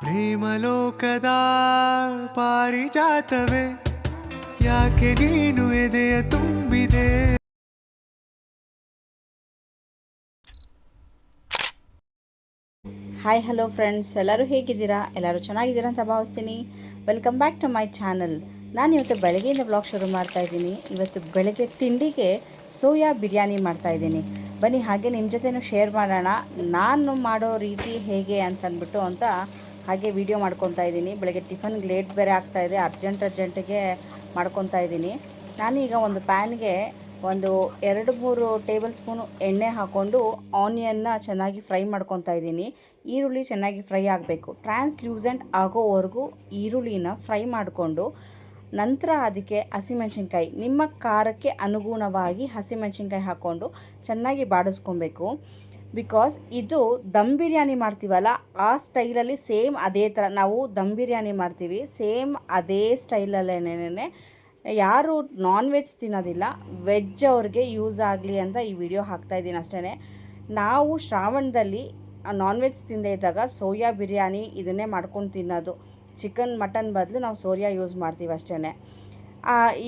ಪ್ರೇಮಲೋಕದ ಪಾರಿಜಾತವೇ ಯಾಕೆ ನೀನು ಎದೆಯ ತುಂಬಿದೆ. ಹಾಯ್ ಹಲೋ ಫ್ರೆಂಡ್ಸ್, ಎಲ್ಲರೂ ಹೇಗಿದ್ದೀರಾ? ಎಲ್ಲರೂ ಚೆನ್ನಾಗಿದ್ದೀರಾ ಅಂತ ಭಾವಿಸ್ತೀನಿ. Welcome back to my channel. ನಾನು ಇವತ್ತು ಬೆಳಗ್ಗೆಯಿಂದ ವ್ಲಾಗ್ ಶುರು ಮಾಡ್ತಾಯಿದ್ದೀನಿ. ಇವತ್ತು ಬೆಳಗ್ಗೆ ತಿಂಡಿಗೆ ಸೋಯಾ ಬಿರಿಯಾನಿ ಮಾಡ್ತಾಯಿದ್ದೀನಿ. ಬನ್ನಿ ಹಾಗೆ ನಿಮ್ಮ ಜೊತೆನೂ ಶೇರ್ ಮಾಡೋಣ, ನಾನು ಮಾಡೋ ರೀತಿ ಹೇಗೆ ಅಂತ ಹಾಗೆ ವಿಡಿಯೋ ಮಾಡ್ಕೊತಾ ಇದ್ದೀನಿ. ಬೆಳಗ್ಗೆ ಟಿಫನ್ಗೆ ಲೇಟ್ ಬೇರೆ ಆಗ್ತಾಯಿದೆ, ಅರ್ಜೆಂಟಿಗೆ ಮಾಡ್ಕೊತಾ ಇದ್ದೀನಿ. ನಾನೀಗ ಒಂದು ಪ್ಯಾನ್ಗೆ ಒಂದು 2-3 ಟೇಬಲ್ ಸ್ಪೂನು ಎಣ್ಣೆ ಹಾಕ್ಕೊಂಡು ಆನಿಯನ್ನ ಚೆನ್ನಾಗಿ ಫ್ರೈ ಮಾಡ್ಕೊತಾ ಇದ್ದೀನಿ. ಈರುಳ್ಳಿ ಚೆನ್ನಾಗಿ ಫ್ರೈ ಆಗಬೇಕು, ಟ್ರಾನ್ಸ್ಲ್ಯೂಸೆಂಟ್ ಆಗೋವರೆಗೂ ಈರುಳ್ಳಿನ ಫ್ರೈ ಮಾಡಿಕೊಂಡು ನಂತರ ಅದಕ್ಕೆ ಹಸಿಮೆಣ್ಸಿನ್ಕಾಯಿ, ನಿಮ್ಮ ಖಾರಕ್ಕೆ ಅನುಗುಣವಾಗಿ ಹಸಿಮೆಣ್ಸಿನ್ಕಾಯಿ ಹಾಕ್ಕೊಂಡು ಚೆನ್ನಾಗಿ ಬಾಡಿಸ್ಕೊಬೇಕು. ಬಿಕಾಸ್ ಇದು ದಮ್ ಬಿರಿಯಾನಿ ಮಾಡ್ತೀವಲ್ಲ ಆ ಸ್ಟೈಲಲ್ಲಿ ಸೇಮ್ ಅದೇ ಥರ ನಾವು ದಮ್ ಬಿರಿಯಾನಿ ಮಾಡ್ತೀವಿ, ಸೇಮ್ ಅದೇ ಸ್ಟೈಲಲ್ಲೇನೆ. ಯಾರು ನಾನ್ ವೆಜ್ ತಿನ್ನೋದಿಲ್ಲ, ವೆಜ್ ಅವ್ರಿಗೆ ಯೂಸ್ ಆಗಲಿ ಅಂತ ಈ ವಿಡಿಯೋ ಹಾಕ್ತಾಯಿದ್ದೀನಿ ಅಷ್ಟೇ. ನಾವು ಶ್ರಾವಣದಲ್ಲಿ ನಾನ್ ವೆಜ್ ತಿಂದೇ ಇದ್ದಾಗ ಸೋಯಾ ಬಿರಿಯಾನಿ ಇದನ್ನೇ ಮಾಡ್ಕೊಂಡು ತಿನ್ನೋದು. ಚಿಕನ್ ಮಟನ್ ಬದಲು ನಾವು ಸೋಯಾ ಯೂಸ್ ಮಾಡ್ತೀವಿ ಅಷ್ಟೇ.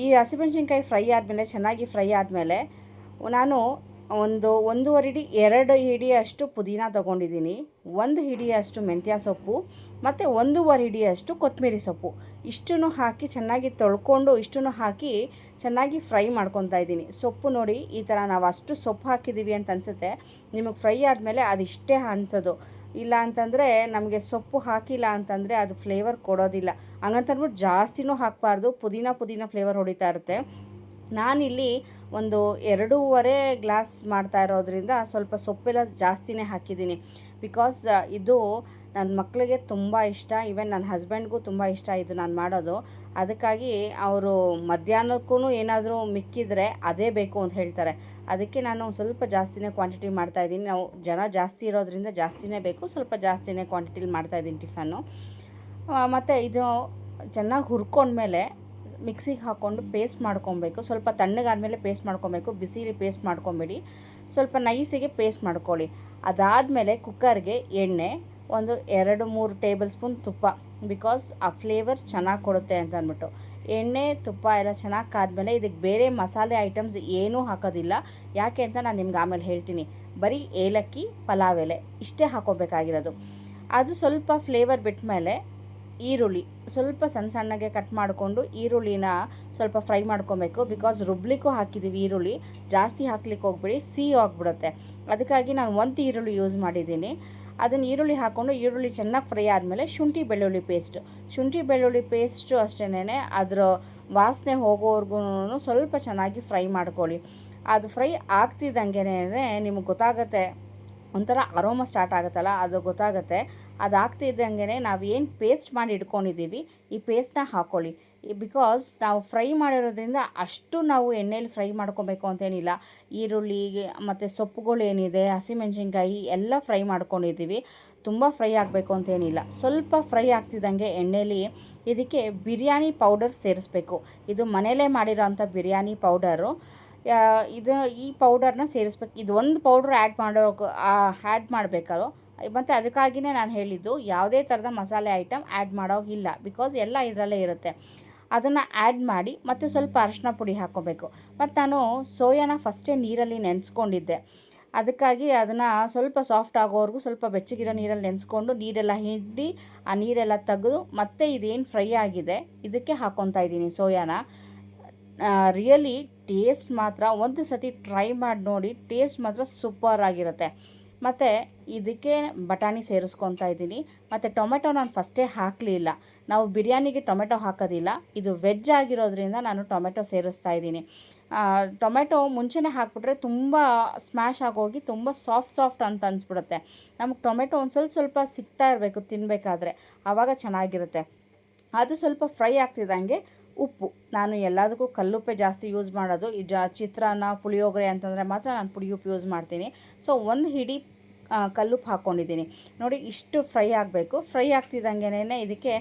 ಈ ಹಸಿಮೆಣ್ಸಿನ್ಕಾಯಿ ಫ್ರೈ ಆದಮೇಲೆ, ಚೆನ್ನಾಗಿ ಫ್ರೈ ಆದಮೇಲೆ, ನಾನು ಒಂದೂವರೆ ಹಿಡಿ 2 ಹಿಡಿಯಷ್ಟು ಪುದೀನ ತೊಗೊಂಡಿದ್ದೀನಿ, 1 ಹಿಡಿಯಷ್ಟು ಮೆಂತ್ಯ ಸೊಪ್ಪು ಮತ್ತು 1.5 ಹಿಡಿಯಷ್ಟು ಕೊತ್ತಂಬರಿ ಸೊಪ್ಪು. ಇಷ್ಟನ್ನು ಹಾಕಿ ಚೆನ್ನಾಗಿ ತೊಳ್ಕೊಂಡು ಇಷ್ಟನ್ನು ಹಾಕಿ ಚೆನ್ನಾಗಿ ಫ್ರೈ ಮಾಡ್ಕೊತಾ ಇದ್ದೀನಿ. ಸೊಪ್ಪು ನೋಡಿ ಈ ಥರ ನಾವು ಅಷ್ಟು ಸೊಪ್ಪು ಹಾಕಿದ್ದೀವಿ ಅಂತ ಅನಿಸುತ್ತೆ, ನಿಮಗೆ ಫ್ರೈ ಆದಮೇಲೆ ಅದಿಷ್ಟೇ ಅನಿಸೋದು. ಇಲ್ಲ ಅಂತಂದರೆ ನಮಗೆ ಸೊಪ್ಪು ಹಾಕಿಲ್ಲ ಅಂತಂದರೆ ಅದು ಫ್ಲೇವರ್ ಕೊಡೋದಿಲ್ಲ. ಹಂಗಂತಂದ್ಬಿಟ್ಟು ಜಾಸ್ತಿನೂ ಹಾಕಬಾರ್ದು, ಪುದೀನ ಫ್ಲೇವರ್ ಹೊಡಿತಾ ಇರುತ್ತೆ. ನಾನಿಲ್ಲಿ ಒಂದು 2.5 ಗ್ಲಾಸ್ ಮಾಡ್ತಾ ಇರೋದ್ರಿಂದ ಸ್ವಲ್ಪ ಸೊಪ್ಪೆಲ್ಲ ಜಾಸ್ತಿನೇ ಹಾಕಿದ್ದೀನಿ. ಬಿಕಾಸ್ ಇದು ನನ್ನ ಮಕ್ಕಳಿಗೆ ತುಂಬ ಇಷ್ಟ, ಈವನ್ ನನ್ನ ಹಸ್ಬೆಂಡ್ಗೂ ತುಂಬ ಇಷ್ಟ ಇದು ನಾನು ಮಾಡೋದು. ಅದಕ್ಕಾಗಿ ಅವರು ಮಧ್ಯಾಹ್ನಕ್ಕೂ ಏನಾದರೂ ಮಿಕ್ಕಿದರೆ ಅದೇ ಬೇಕು ಅಂತ ಹೇಳ್ತಾರೆ. ಅದಕ್ಕೆ ನಾನು ಸ್ವಲ್ಪ ಜಾಸ್ತಿನೇ ಕ್ವಾಂಟಿಟಿ ಮಾಡ್ತಾಯಿದ್ದೀನಿ. ನಾವು ಜನ ಜಾಸ್ತಿ ಇರೋದ್ರಿಂದ ಜಾಸ್ತಿನೇ ಬೇಕು, ಸ್ವಲ್ಪ ಜಾಸ್ತಿನೇ ಕ್ವಾಂಟಿಟಿಲಿ ಮಾಡ್ತಾಯಿದ್ದೀನಿ ಟಿಫನ್ನು. ಮತ್ತು ಇದು ಚೆನ್ನಾಗಿ ಹುರ್ಕೊಂಡ್ಮೇಲೆ ಮಿಕ್ಸಿಗೆ ಹಾಕ್ಕೊಂಡು ಪೇಸ್ಟ್ ಮಾಡ್ಕೊಬೇಕು. ಸ್ವಲ್ಪ ತಣ್ಣಗಾದಮೇಲೆ ಪೇಸ್ಟ್ ಮಾಡ್ಕೊಬೇಕು, ಬಿಸಿಲಿ ಪೇಸ್ಟ್ ಮಾಡ್ಕೊಬೇಡಿ, ಸ್ವಲ್ಪ ನೈಸಿಗೆ ಪೇಸ್ಟ್ ಮಾಡ್ಕೊಳ್ಳಿ. ಅದಾದಮೇಲೆ ಕುಕ್ಕರ್ಗೆ ಎಣ್ಣೆ, ಒಂದು 2-3 ಟೇಬಲ್ ಸ್ಪೂನ್ ತುಪ್ಪ, ಬಿಕಾಸ್ ಆ ಫ್ಲೇವರ್ ಚೆನ್ನಾಗಿ ಕೊಡುತ್ತೆ ಅಂತ ಅಂದ್ಬಿಟ್ಟು. ಎಣ್ಣೆ ತುಪ್ಪ ಎಲ್ಲ ಚೆನ್ನಾಗಿ ಕಾದ್ಮೇಲೆ ಇದಕ್ಕೆ ಬೇರೆ ಮಸಾಲೆ ಐಟಮ್ಸ್ ಏನೂ ಹಾಕೋದಿಲ್ಲ. ಯಾಕೆ ಅಂತ ನಾನು ನಿಮ್ಗೆ ಆಮೇಲೆ ಹೇಳ್ತೀನಿ. ಬರೀ ಏಲಕ್ಕಿ, ಪಲಾವ್ ಎಲೆ ಇಷ್ಟೇ ಹಾಕೋಬೇಕಾಗಿರೋದು. ಅದು ಸ್ವಲ್ಪ ಫ್ಲೇವರ್ ಬಿಟ್ಟ ಮೇಲೆ ಈರುಳ್ಳಿ ಸ್ವಲ್ಪ ಸಣ್ಣಗೆ ಕಟ್ ಮಾಡಿಕೊಂಡು ಈರುಳ್ಳಿನ ಸ್ವಲ್ಪ ಫ್ರೈ ಮಾಡ್ಕೊಬೇಕು. ಬಿಕಾಸ್ ರುಬ್ಲಿಕ್ಕೂ ಹಾಕಿದ್ದೀವಿ ಈರುಳ್ಳಿ, ಜಾಸ್ತಿ ಹಾಕ್ಲಿಕ್ಕೆ ಹೋಗ್ಬೇಡಿ, ಸಿಹಿ ಆಗಿಬಿಡುತ್ತೆ. ಅದಕ್ಕಾಗಿ ನಾನು 1 ಈರುಳ್ಳಿ ಯೂಸ್ ಮಾಡಿದ್ದೀನಿ. ಅದನ್ನು ಈರುಳ್ಳಿ ಹಾಕ್ಕೊಂಡು ಈರುಳ್ಳಿ ಚೆನ್ನಾಗಿ ಫ್ರೈ ಆದಮೇಲೆ ಶುಂಠಿ ಬೆಳ್ಳುಳ್ಳಿ ಪೇಸ್ಟು ಅಷ್ಟೇ, ಅದರ ವಾಸನೆ ಹೋಗೋವರೆಗೂ ಸ್ವಲ್ಪ ಚೆನ್ನಾಗಿ ಫ್ರೈ ಮಾಡ್ಕೊಳ್ಳಿ. ಅದು ಫ್ರೈ ಆಗ್ತಿದ್ದಂಗೆ ನಿಮಗೆ ಗೊತ್ತಾಗುತ್ತೆ, ಒಂಥರ ಅರೋಮ ಸ್ಟಾರ್ಟ್ ಆಗುತ್ತಲ್ಲ, ಅದು ಗೊತ್ತಾಗುತ್ತೆ. ಅದಾಗ್ತಿದ್ದಂಗೆ ನಾವು ಏನು ಪೇಸ್ಟ್ ಮಾಡಿ ಇಟ್ಕೊಂಡಿದ್ದೀವಿ ಈ ಪೇಸ್ಟನ್ನ ಹಾಕ್ಕೊಳ್ಳಿ. ಬಿಕಾಸ್ ನಾವು ಫ್ರೈ ಮಾಡಿರೋದ್ರಿಂದ ಅಷ್ಟು ನಾವು ಎಣ್ಣೆಯಲ್ಲಿ ಫ್ರೈ ಮಾಡ್ಕೊಬೇಕು ಅಂತೇನಿಲ್ಲ. ಈರುಳ್ಳಿ ಮತ್ತು ಸೊಪ್ಪುಗಳು ಏನಿದೆ, ಹಸಿಮೆಣ್ಸಿನ್ಕಾಯಿ ಎಲ್ಲ ಫ್ರೈ ಮಾಡ್ಕೊಂಡಿದ್ದೀವಿ, ತುಂಬ ಫ್ರೈ ಆಗಬೇಕು ಅಂತೇನಿಲ್ಲ. ಸ್ವಲ್ಪ ಫ್ರೈ ಆಗ್ತಿದ್ದಂಗೆ ಎಣ್ಣೆಯಲ್ಲಿ ಇದಕ್ಕೆ ಬಿರಿಯಾನಿ ಪೌಡರ್ ಸೇರಿಸ್ಬೇಕು. ಇದು ಮನೆಯಲ್ಲೇ ಮಾಡಿರೋ ಅಂಥ ಬಿರಿಯಾನಿ ಪೌಡರು. ಈ ಪೌಡರ್ನ ಸೇರಿಸ್ಬೇಕು. ಇದು ಒಂದು ಪೌಡ್ರ್ ಆ್ಯಡ್ ಮಾಡಬೇಕಾದ್ರು, ಮತ್ತು ಅದಕ್ಕಾಗಿಯೇ ನಾನು ಹೇಳಿದ್ದು ಯಾವುದೇ ಥರದ ಮಸಾಲೆ ಐಟಮ್ ಆ್ಯಡ್ ಮಾಡೋಗಿಲ್ಲ. ಬಿಕಾಸ್ ಎಲ್ಲ ಇದರಲ್ಲೇ ಇರುತ್ತೆ. ಅದನ್ನು ಆ್ಯಡ್ ಮಾಡಿ ಮತ್ತು ಸ್ವಲ್ಪ ಅರಿಶಿನ ಪುಡಿ ಹಾಕ್ಕೋಬೇಕು. ಮತ್ತು ನಾನು ಸೋಯಾನ ಫಸ್ಟೇ ನೀರಲ್ಲಿ ನೆನೆಸ್ಕೊಂಡಿದ್ದೆ, ಅದಕ್ಕಾಗಿ ಅದನ್ನು ಸ್ವಲ್ಪ ಸಾಫ್ಟ್ ಆಗೋವರೆಗೂ ಸ್ವಲ್ಪ ಬೆಚ್ಚಗಿರೋ ನೀರಲ್ಲಿ ನೆನೆಸ್ಕೊಂಡು ನೀರೆಲ್ಲ ಹಿಂಡಿ ಆ ನೀರೆಲ್ಲ ತೆಗೆದು ಮತ್ತೆ ಇದೇನು ಫ್ರೈ ಆಗಿದೆ ಇದಕ್ಕೆ ಹಾಕ್ಕೊತಾ ಇದ್ದೀನಿ ಸೋಯಾನ. ರಿಯಲಿ ಟೇಸ್ಟ್ ಮಾತ್ರ ಒಂದು ಸತಿ ಟ್ರೈ ಮಾಡಿ ನೋಡಿ, ಟೇಸ್ಟ್ ಮಾತ್ರ ಸೂಪರ್ ಆಗಿರುತ್ತೆ. ಮತ್ತು ಇದಕ್ಕೆ ಬಟಾಣಿ ಸೇರಿಸ್ಕೊತಾ ಇದ್ದೀನಿ. ಮತ್ತು ಟೊಮೆಟೊ ನಾನು ಫಸ್ಟೇ ಹಾಕಲಿಲ್ಲ, ನಾವು ಬಿರಿಯಾನಿಗೆ ಟೊಮೆಟೊ ಹಾಕೋದಿಲ್ಲ, ಇದು ವೆಜ್ ಆಗಿರೋದ್ರಿಂದ ನಾನು ಟೊಮೆಟೊ ಸೇರಿಸ್ತಾ ಇದ್ದೀನಿ. ಟೊಮೆಟೊ ಮುಂಚೆನೇ ಹಾಕ್ಬಿಟ್ರೆ ತುಂಬ ಸ್ಮ್ಯಾಶ್ ಆಗೋಗಿ ತುಂಬ ಸಾಫ್ಟ್ ಅಂತ ಅನಿಸ್ಬಿಡುತ್ತೆ. ನಮಗೆ ಟೊಮೆಟೊ ಒಂದು ಸ್ವಲ್ಪ ಸಿಗ್ತಾ ಇರಬೇಕು ತಿನ್ನಬೇಕಾದ್ರೆ, ಆವಾಗ ಚೆನ್ನಾಗಿರುತ್ತೆ. ಅದು ಸ್ವಲ್ಪ ಫ್ರೈ ಆಗ್ತಿದ್ದಂಗೆ ಉಪ್ಪು, ನಾನು ಎಲ್ಲದಕ್ಕೂ ಕಲ್ಲುಪ್ಪೆ ಜಾಸ್ತಿ ಯೂಸ್ ಮಾಡೋದು. ಈ ಚಿತ್ರಾನ್ನ, ಪುಳಿಯೋಗರೆ ಅಂತಂದರೆ ಮಾತ್ರ ನಾನು ಪುಡಿ ಉಪ್ಪು ಯೂಸ್ ಮಾಡ್ತೀನಿ. ಸೊ 1 ಹಿಡಿ ಕಲ್ಲುಪ್ಪು ಹಾಕ್ಕೊಂಡಿದ್ದೀನಿ. ನೋಡಿ ಇಷ್ಟು ಫ್ರೈ ಆಗಬೇಕು. ಫ್ರೈ ಆಗ್ತಿದ್ದಂಗೆ ಇದಕ್ಕೆ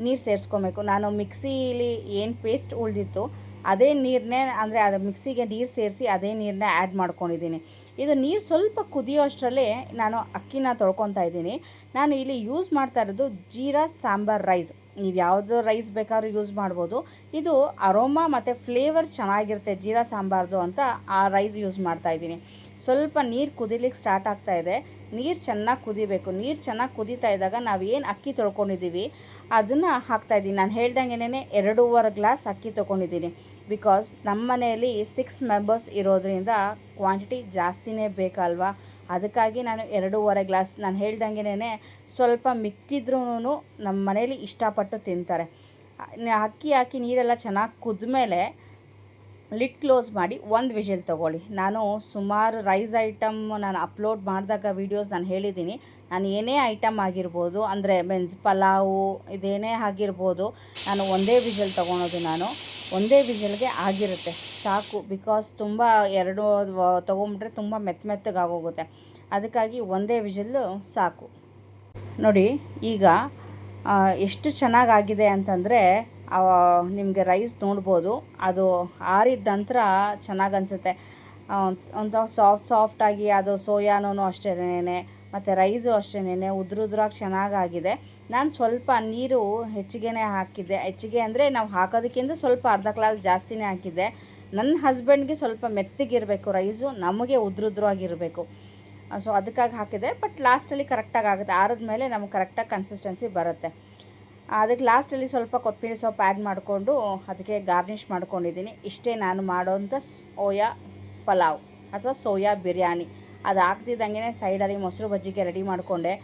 ನೀರು ಸೇರಿಸ್ಕೊಬೇಕು. ನಾನು ಮಿಕ್ಸಿಲಿ ಏನು ಪೇಸ್ಟ್ ಉಳಿದಿತ್ತು ಅದೇ ನೀರನ್ನೇ, ಅಂದರೆ ಅದು ಮಿಕ್ಸಿಗೆ ನೀರು ಸೇರಿಸಿ ಅದೇ ನೀರನ್ನ ಆ್ಯಡ್ ಮಾಡ್ಕೊಂಡಿದ್ದೀನಿ. ಇದು ನೀರು ಸ್ವಲ್ಪ ಕುದಿಯೋ ಅಷ್ಟರಲ್ಲೇ ನಾನು ಅಕ್ಕಿನ ತೊಳ್ಕೊತಾ ಇದ್ದೀನಿ. ನಾನು ಇಲ್ಲಿ ಯೂಸ್ ಮಾಡ್ತಾ ಇರೋದು ಜೀರಾ ಸಾಂಬಾರ್ ರೈಸ್. ನೀವು ಯಾವುದೋ ರೈಸ್ ಬೇಕಾದ್ರೂ ಯೂಸ್ ಮಾಡ್ಬೋದು. ಇದು ಅರೋಮಾ ಮತ್ತು ಫ್ಲೇವರ್ ಚೆನ್ನಾಗಿರುತ್ತೆ ಜೀರಾ ಸಾಂಬಾರ್ದು ಅಂತ ಆ ರೈಸ್ ಯೂಸ್ ಮಾಡ್ತಾಯಿದ್ದೀನಿ. ಸ್ವಲ್ಪ ನೀರು ಕುದಿಲಿಕ್ಕೆ ಸ್ಟಾರ್ಟ್ ಆಗ್ತಾಯಿದೆ. ನೀರು ಚೆನ್ನಾಗಿ ಕುದಿಬೇಕು. ನೀರು ಚೆನ್ನಾಗಿ ಕುದೀತಾ ಇದ್ದಾಗ ನಾವೇನು ಅಕ್ಕಿ ತೊಳ್ಕೊಂಡಿದ್ದೀವಿ ಅದನ್ನು ಹಾಕ್ತಾಯಿದ್ದೀನಿ. ನಾನು ಹೇಳ್ದಂಗೆ 2.5 ಗ್ಲಾಸ್ ಅಕ್ಕಿ ತೊಗೊಂಡಿದ್ದೀನಿ. ಬಿಕಾಸ್ ನಮ್ಮ ಮನೆಯಲ್ಲಿ 6 ಮೆಂಬರ್ಸ್ ಇರೋದ್ರಿಂದ ಕ್ವಾಂಟಿಟಿ ಜಾಸ್ತಿನೇ ಬೇಕಲ್ವಾ, ಅದಕ್ಕಾಗಿ ನಾನು 2.5 ಗ್ಲಾಸ್. ನಾನು ಹೇಳ್ದಂಗೆ ಸ್ವಲ್ಪ ಮಿಕ್ಕಿದ್ರೂ ನಮ್ಮ ಮನೇಲಿ ಇಷ್ಟಪಟ್ಟು ತಿಂತಾರೆ. ಅಕ್ಕಿ ಹಾಕಿ ನೀರೆಲ್ಲ ಚೆನ್ನಾಗಿ ಕುದ್ಮೇಲೆ ಲಿಡ್ ಕ್ಲೋಸ್ ಮಾಡಿ 1 ವಿಷಲ್ ತೊಗೊಳ್ಳಿ. ನಾನು ಸುಮಾರು ರೈಸ್ ಐಟಮ್ ನಾನು ಅಪ್ಲೋಡ್ ಮಾಡಿದಾಗ ವೀಡಿಯೋಸ್ ನಾನು ಹೇಳಿದ್ದೀನಿ, ನಾನು ಏನೇ ಐಟಮ್ ಆಗಿರ್ಬೋದು, ಅಂದರೆ ಮೀನ್ಸ್ ಪಲಾವು ಇದೇನೇ ಆಗಿರ್ಬೋದು, ನಾನು ಒಂದೇ ವಿಷಲ್ ತೊಗೊಳೋದು. ನಾನು ಒಂದೇ ವಿಷಲ್ಗೆ ಆಗಿರುತ್ತೆ ಸಾಕು. ಬಿಕಾಸ್ ತುಂಬ 2 ತೊಗೊಂಬಿಟ್ರೆ ತುಂಬ ಮೆತ್ತಗಾಗೋಗುತ್ತೆ. ಅದಕ್ಕಾಗಿ ಒಂದೇ ವಿಷಲ್ಲು ಸಾಕು. ನೋಡಿ ಈಗ ಎಷ್ಟು ಚೆನ್ನಾಗಾಗಿದೆ ಅಂತಂದರೆ ನಿಮಗೆ ರೈಸ್ ನೋಡ್ಬೋದು. ಅದು ಆರಿದ ನಂತರ ಚೆನ್ನಾಗಿ ಅನಿಸುತ್ತೆ. ಒಂದು ಸಾಫ್ಟಾಗಿ ಅದು ಸೋಯಾನೂ ಅಷ್ಟೇನೆ ಮತ್ತು ರೈಸು ಅಷ್ಟೇನೆ ಉದ್ರಾಗಿ ಚೆನ್ನಾಗಾಗಿದೆ. ನಾನು ಸ್ವಲ್ಪ ನೀರು ಹೆಚ್ಚಿಗೆ ಹಾಕಿದ್ದೆ. ಹೆಚ್ಚಿಗೆ ಅಂದರೆ ನಾವು ಹಾಕೋದಕ್ಕಿಂತ ಸ್ವಲ್ಪ ಅರ್ಧ ಗ್ಲಾಸ್ ಜಾಸ್ತಿನೇ ಹಾಕಿದ್ದೆ. ನನ್ನ ಹಸ್ಬೆಂಡ್ಗೆ ಸ್ವಲ್ಪ ಮೆತ್ತಗಿರಬೇಕು ರೈಸು, ನಮಗೆ ಉದ್ರಾಗಿರಬೇಕು. ಸೊ ಅದಕ್ಕಾಗಿ ಹಾಕಿದೆ. ಬಟ್ ಲಾಸ್ಟಲ್ಲಿ ಕರೆಕ್ಟಾಗಿ ಆಗುತ್ತೆ. ಆರಿದ್ಮೇಲೆ ನಮಗೆ ಕರೆಕ್ಟಾಗಿ ಕನ್ಸಿಸ್ಟೆನ್ಸಿ ಬರುತ್ತೆ. ಅದಕ್ಕೆ ಲಾಸ್ಟಲ್ಲಿ ಸ್ವಲ್ಪ ಕೊತ್ತಂಬರಿ ಸೊಪ್ಪು ಆ್ಯಡ್ ಮಾಡಿಕೊಂಡು ಅದಕ್ಕೆ ಗಾರ್ನಿಷ್ ಮಾಡ್ಕೊಂಡಿದ್ದೀನಿ. ಇಷ್ಟೇ ನಾನು ಮಾಡೋಂಥ ಸೋಯಾ ಪಲಾವ್ ಅಥವಾ ಸೋಯಾ ಬಿರಿಯಾನಿ. ಅದು ಹಾಕ್ತಿದ್ದಂಗೆ ಸೈಡಲ್ಲಿ ಮೊಸರು ಬಜ್ಜಿಗೆ ರೆಡಿ ಮಾಡಿಕೊಂಡೆ.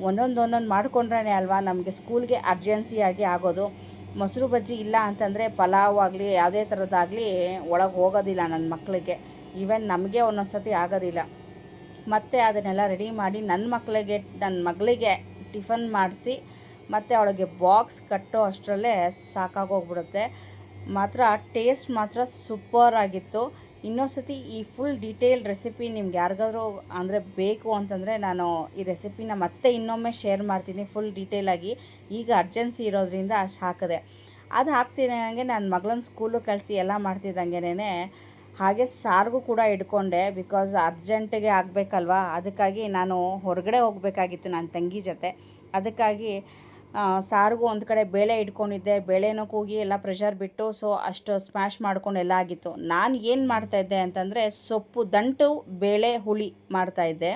ಒಂದೊಂದು ಮಾಡಿಕೊಂಡ್ರೆ ಅಲ್ವಾ ನಮಗೆ ಸ್ಕೂಲ್ಗೆ ಅರ್ಜೆನ್ಸಿಯಾಗಿ ಆಗೋದು. ಮೊಸರು ಬಜ್ಜಿ ಇಲ್ಲ ಅಂತಂದರೆ ಪಲಾವ್ ಆಗಲಿ ಯಾವುದೇ ಥರದ್ದಾಗಲಿ ಒಳಗೆ ಹೋಗೋದಿಲ್ಲ ನನ್ನ ಮಕ್ಕಳಿಗೆ. ಈವನ್ ನಮಗೆ ಒಂದೊಂದು ಸತಿ ಆಗೋದಿಲ್ಲ. ಮತ್ತು ಅದನ್ನೆಲ್ಲ ರೆಡಿ ಮಾಡಿ ನನ್ನ ಮಗಳಿಗೆ ಟಿಫನ್ ಮಾಡಿಸಿ ಮತ್ತು ಅವಳಿಗೆ ಬಾಕ್ಸ್ ಕಟ್ಟೋ ಅಷ್ಟರಲ್ಲೇ ಸಾಕಾಗೋಗ್ಬಿಡುತ್ತೆ. ಮಾತ್ರ ಟೇಸ್ಟ್ ಮಾತ್ರ ಸೂಪರ್ ಆಗಿತ್ತು. ಇನ್ನೊಂದು ಸತಿ ಈ ಫುಲ್ ಡೀಟೇಲ್ ರೆಸಿಪಿ ನಿಮ್ಗೆ ಯಾರಿಗಾದ್ರೂ ಅಂದರೆ ಬೇಕು ಅಂತಂದರೆ ನಾನು ಈ ರೆಸಿಪಿನ ಮತ್ತೆ ಇನ್ನೊಮ್ಮೆ ಶೇರ್ ಮಾಡ್ತೀನಿ ಫುಲ್ ಡೀಟೇಲಾಗಿ. ಈಗ ಅರ್ಜೆನ್ಸಿ ಇರೋದ್ರಿಂದ ಅಷ್ಟು ಹಾಕಿದೆ. ಅದು ಹಾಕ್ತಿದ್ದಂಗೆ ನನ್ನ ಮಗಳನ್ನ ಸ್ಕೂಲು ಕಳಿಸಿ ಎಲ್ಲ ಮಾಡ್ತಿದ್ದಂಗೆನೇ ಹಾಗೆ ಸಾರಿಗೂ ಕೂಡ ಇಟ್ಕೊಂಡೆ. ಬಿಕಾಸ್ ಅರ್ಜೆಂಟಿಗೆ ಆಗಬೇಕಲ್ವಾ, ಅದಕ್ಕಾಗಿ ನಾನು ಹೊರಗಡೆ ಹೋಗಬೇಕಾಗಿತ್ತು ನನ್ನ ತಂಗಿ ಜೊತೆ. ಅದಕ್ಕಾಗಿ ಸಾರಿಗೂ ಒಂದು ಕಡೆ ಬೇಳೆ ಇಟ್ಕೊಂಡಿದ್ದೆ. ಬೇಳೆನೂ ಕೂಗಿ ಎಲ್ಲ ಪ್ರೆಷರ್ ಬಿಟ್ಟು ಸೊ ಅಷ್ಟು ಸ್ಮ್ಯಾಶ್ ಮಾಡ್ಕೊಂಡು ಎಲ್ಲ ಆಗಿತ್ತು. ನಾನು ಏನು ಮಾಡ್ತಾಯಿದ್ದೆ ಅಂತಂದರೆ ಸೊಪ್ಪು ದಂಟು ಬೇಳೆ ಹುಳಿ ಮಾಡ್ತಾಯಿದ್ದೆ.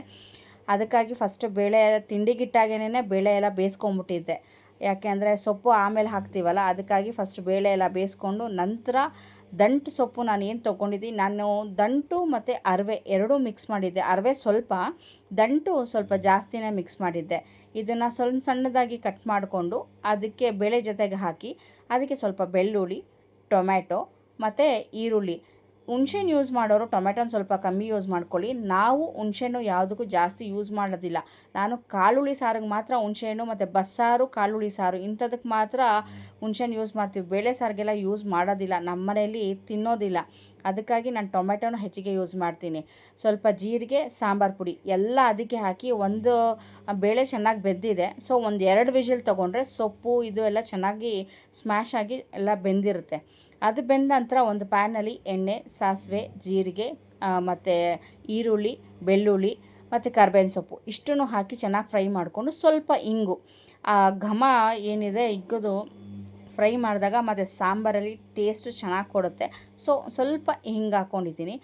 ಅದಕ್ಕಾಗಿ ಫಸ್ಟು ಬೇಳೆ ತಿಂಡಿಗಿಟ್ಟಾಗೇ ಬೇಳೆ ಎಲ್ಲ ಬೇಯಿಸ್ಕೊಂಬಿಟ್ಟಿದ್ದೆ. ಯಾಕೆಂದರೆ ಸೊಪ್ಪು ಆಮೇಲೆ ಹಾಕ್ತೀವಲ್ಲ, ಅದಕ್ಕಾಗಿ ಫಸ್ಟ್ ಬೇಳೆ ಎಲ್ಲ ಬೇಯಿಸ್ಕೊಂಡು ನಂತರ ದಂಟು ಸೊಪ್ಪು ನಾನು ಏನು ತೊಗೊಂಡಿದ್ದೀನಿ, ನಾನು ದಂಟು ಮತ್ತು ಅರವೆ ಎರಡೂ ಮಿಕ್ಸ್ ಮಾಡಿದ್ದೆ. ಅರವೆ ಸ್ವಲ್ಪ, ದಂಟು ಸ್ವಲ್ಪ ಜಾಸ್ತಿನೇ ಮಿಕ್ಸ್ ಮಾಡಿದ್ದೆ. ಇದನ್ನು ಸ್ವಲ್ಪ ಸಣ್ಣದಾಗಿ ಕಟ್ ಮಾಡಿಕೊಂಡು ಅದಕ್ಕೆ ಬೇಳೆ ಜೊತೆಗೆ ಹಾಕಿ ಅದಕ್ಕೆ ಸ್ವಲ್ಪ ಬೆಳ್ಳುಳ್ಳಿ, ಟೊಮ್ಯಾಟೊ ಮತ್ತು ಈರುಳ್ಳಿ. ಹುಣ್ಸೆಹಣ್ಣು ಯೂಸ್ ಮಾಡೋರು ಟೊಮೆಟೊನ ಸ್ವಲ್ಪ ಕಮ್ಮಿ ಯೂಸ್ ಮಾಡ್ಕೊಳ್ಳಿ. ನಾವು ಹುಣ್ಸೆಹಣ್ಣು ಯಾವುದಕ್ಕೂ ಜಾಸ್ತಿ ಯೂಸ್ ಮಾಡೋದಿಲ್ಲ. ನಾನು ಕಾಳುಳ್ಳಿ ಸಾರಿಗೆ ಮಾತ್ರ ಹುಣ್ಸೆಹಣ್ಣು ಮತ್ತು ಬಸ್ಸಾರು ಕಾಳುಳ್ಳಿ ಸಾರು ಇಂಥದಕ್ಕೆ ಮಾತ್ರ ಹುಣ್ಸೆಹಣ್ಣು ಯೂಸ್ ಮಾಡ್ತೀವಿ. ಬೇಳೆ ಸಾರಿಗೆಲ್ಲ ಯೂಸ್ ಮಾಡೋದಿಲ್ಲ, ನಮ್ಮ ಮನೆಯಲ್ಲಿ ತಿನ್ನೋದಿಲ್ಲ. ಅದಕ್ಕಾಗಿ ನಾನು ಟೊಮೆಟೊನ ಹೆಚ್ಚಿಗೆ ಯೂಸ್ ಮಾಡ್ತೀನಿ. ಸ್ವಲ್ಪ ಜೀರಿಗೆ, ಸಾಂಬಾರು ಪುಡಿ ಎಲ್ಲ ಅದಕ್ಕೆ ಹಾಕಿ ಒಂದು ಬೇಳೆ ಚೆನ್ನಾಗಿ ಬೆಂದಿದೆ. ಸೊ 1-2 ವಿಷಲ್ ತೊಗೊಂಡ್ರೆ ಸೊಪ್ಪು ಇದು ಎಲ್ಲ ಚೆನ್ನಾಗಿ ಸ್ಮ್ಯಾಶ್ ಆಗಿ ಎಲ್ಲ ಬೆಂದಿರುತ್ತೆ. ಅದು ಬೆಂದ ನಂತರ ಒಂದು ಪ್ಯಾನಲ್ಲಿ ಎಣ್ಣೆ, ಸಾಸಿವೆ, ಜೀರಿಗೆ ಮತ್ತು ಈರುಳ್ಳಿ, ಬೆಳ್ಳುಳ್ಳಿ ಮತ್ತು ಕರ್ಬೇವಿನ ಸೊಪ್ಪು ಇಷ್ಟನ್ನು ಹಾಕಿ ಚೆನ್ನಾಗಿ ಫ್ರೈ ಮಾಡಿಕೊಂಡು ಸ್ವಲ್ಪ ಇಂಗು, ಆ ಘಮ ಏನಿದೆ ಇಗ್ಗೋದು ಫ್ರೈ ಮಾಡಿದಾಗ ಮತ್ತು ಸಾಂಬಾರಲ್ಲಿ ಟೇಸ್ಟ್ ಚೆನ್ನಾಗಿ ಕೊಡುತ್ತೆ. ಸೊ ಸ್ವಲ್ಪ ಹಿಂಗೆ ಹಾಕ್ಕೊಂಡಿದ್ದೀನಿ.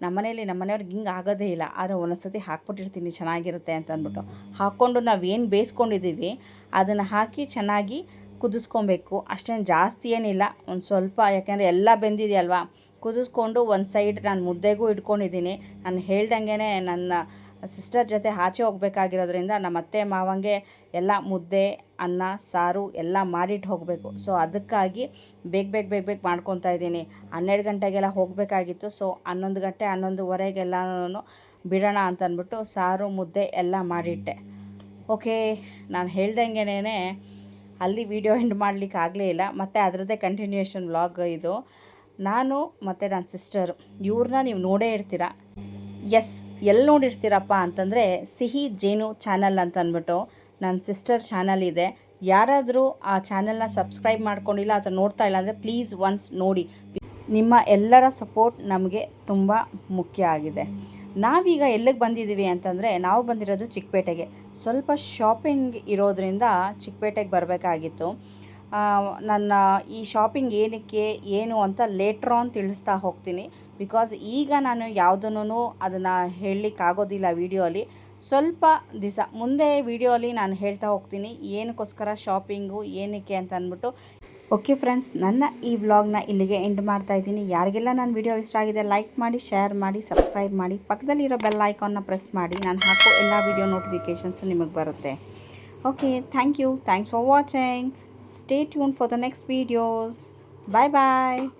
ನಮ್ಮನೆಯವ್ರಿಗೆ ಹಿಂಗೆ ಆಗೋದೇ ಇಲ್ಲ, ಆದರೆ ಒಂದೊಂದ್ಸತಿ ಹಾಕ್ಬಿಟ್ಟಿರ್ತೀನಿ ಚೆನ್ನಾಗಿರುತ್ತೆ ಅಂತ ಅಂದ್ಬಿಟ್ಟು. ಹಾಕ್ಕೊಂಡು ನಾವೇನು ಬೇಯಿಸ್ಕೊಂಡಿದ್ದೀವಿ ಅದನ್ನು ಹಾಕಿ ಚೆನ್ನಾಗಿ ಕುದಿಸ್ಕೊಬೇಕು. ಅಷ್ಟೇನು ಜಾಸ್ತಿ ಏನಿಲ್ಲ, ಒಂದು ಸ್ವಲ್ಪ, ಯಾಕೆಂದರೆ ಎಲ್ಲ ಬೆಂದಿದೆಯಲ್ವಾ. ಕುದಿಸ್ಕೊಂಡು ಒಂದು ಸೈಡ್ ನಾನು ಮುದ್ದೆಗೂ ಇಟ್ಕೊಂಡಿದ್ದೀನಿ. ನಾನು ಹೇಳ್ದಂಗೆ ನನ್ನ ಸಿಸ್ಟರ್ ಜೊತೆ ಆಚೆ ಹೋಗಬೇಕಾಗಿರೋದ್ರಿಂದ ನಮ್ಮ ಅತ್ತೆ ಮಾವಂಗೆ ಎಲ್ಲ ಮುದ್ದೆ, ಅನ್ನ, ಸಾರು ಎಲ್ಲ ಮಾಡಿಟ್ಟು ಹೋಗಬೇಕು. ಸೊ ಅದಕ್ಕಾಗಿ ಬೇಗ ಮಾಡ್ಕೊತಾ ಇದ್ದೀನಿ. 12 ಗಂಟೆಗೆಲ್ಲ ಹೋಗಬೇಕಾಗಿತ್ತು. ಸೊ 11 ಗಂಟೆ 11:15 ಬಿಡೋಣ ಅಂತ ಅಂದ್ಬಿಟ್ಟು ಸಾರು ಮುದ್ದೆ ಎಲ್ಲ ಮಾಡಿಟ್ಟೆ. ಓಕೆ, ನಾನು ಹೇಳ್ದಂಗೆನೇ ಅಲ್ಲಿ ವಿಡಿಯೋ ಎಂಡ್ ಮಾಡಲಿಕ್ಕೆ ಆಗಲೇ ಇಲ್ಲ. ಮತ್ತು ಅದರದ್ದೇ ಕಂಟಿನ್ಯೂಷನ್ ವ್ಲಾಗ್ ಇದು. ನಾನು ಮತ್ತು ನನ್ನ ಸಿಸ್ಟರು ಇವ್ರನ್ನ ನೀವು ನೋಡೇ ಇರ್ತೀರ. ಎಲ್ಲಿ ನೋಡಿರ್ತೀರಪ್ಪ ಅಂತಂದರೆ ಸಿಹಿ ಜೇನು ಚಾನಲ್ ಅಂತ ಅಂದ್ಬಿಟ್ಟು ನನ್ನ ಸಿಸ್ಟರ್ ಚಾನಲ್ ಇದೆ. ಯಾರಾದರೂ ಆ ಚಾನಲ್ನ ಸಬ್ಸ್ಕ್ರೈಬ್ ಮಾಡ್ಕೊಂಡಿಲ್ಲ ಅಥವಾ ನೋಡ್ತಾ ಇಲ್ಲ ಅಂದರೆ ಪ್ಲೀಸ್ ಒನ್ಸ್ ನೋಡಿ. ನಿಮ್ಮ ಎಲ್ಲರ ಸಪೋರ್ಟ್ ನಮಗೆ ತುಂಬ ಮುಖ್ಯ ಆಗಿದೆ. ನಾವೀಗ ಎಲ್ಲಿಗೆ ಬಂದಿದ್ದೀವಿ ಅಂತಂದರೆ ನಾವು ಬಂದಿರೋದು ಚಿಕ್ಕಪೇಟೆಗೆ. ಸ್ವಲ್ಪ ಶಾಪಿಂಗ್ ಇರೋದ್ರಿಂದ ಚಿಕ್ಕಪೇಟೆಗೆ ಬರಬೇಕಾಗಿತ್ತು. ನನ್ನ ಈ ಶಾಪಿಂಗ್ ಏನಕ್ಕೆ ಏನು ಅಂತ ಲೇಟ್ರ್ ಆನ್ ತಿಳಿಸ್ತಾ ಹೋಗ್ತೀನಿ. ಬಿಕಾಸ್ ಈಗ ನಾನು ಯಾವುದನ್ನು ಅದನ್ನು ಹೇಳಲಿಕ್ಕಾಗೋದಿಲ್ಲ ವಿಡಿಯೋಲಿ. ಸ್ವಲ್ಪ ದಿವಸ ಮುಂದೆ ವಿಡಿಯೋಲಿ ನಾನು ಹೇಳ್ತಾ ಹೋಗ್ತೀನಿ ಏನಕ್ಕೋಸ್ಕರ ಶಾಪಿಂಗು ಏನಕ್ಕೆ ಅಂತ ಅಂದ್ಬಿಟ್ಟು. ಓಕೆ ಫ್ರೆಂಡ್ಸ್, ನನ್ನ ಈ ವ್ಲಾಗ್ನ ಇಲ್ಲಿಗೆ ಎಂಡ್ ಮಾಡ್ತಾ ಇದ್ದೀನಿ. ಯಾರಿಗೆಲ್ಲ ನನ್ನ ವಿಡಿಯೋ ಇಷ್ಟ ಆಗಿದೆ ಲೈಕ್ ಮಾಡಿ, ಶೇರ್ ಮಾಡಿ, ಸಬ್ಸ್ಕ್ರೈಬ್ ಮಾಡಿ, ಪಕ್ಕದಲ್ಲಿರೋ ಬೆಲ್ ಐಕಾನ್ನ ಪ್ರೆಸ್ ಮಾಡಿ. ನಾನು ಹಾಕೋ ಎಲ್ಲ ವಿಡಿಯೋ ನೋಟಿಫಿಕೇಷನ್ಸು ನಿಮಗೆ ಬರುತ್ತೆ. Okay, thank you. Thanks for watching. Stay tuned for the next videos. Bye bye.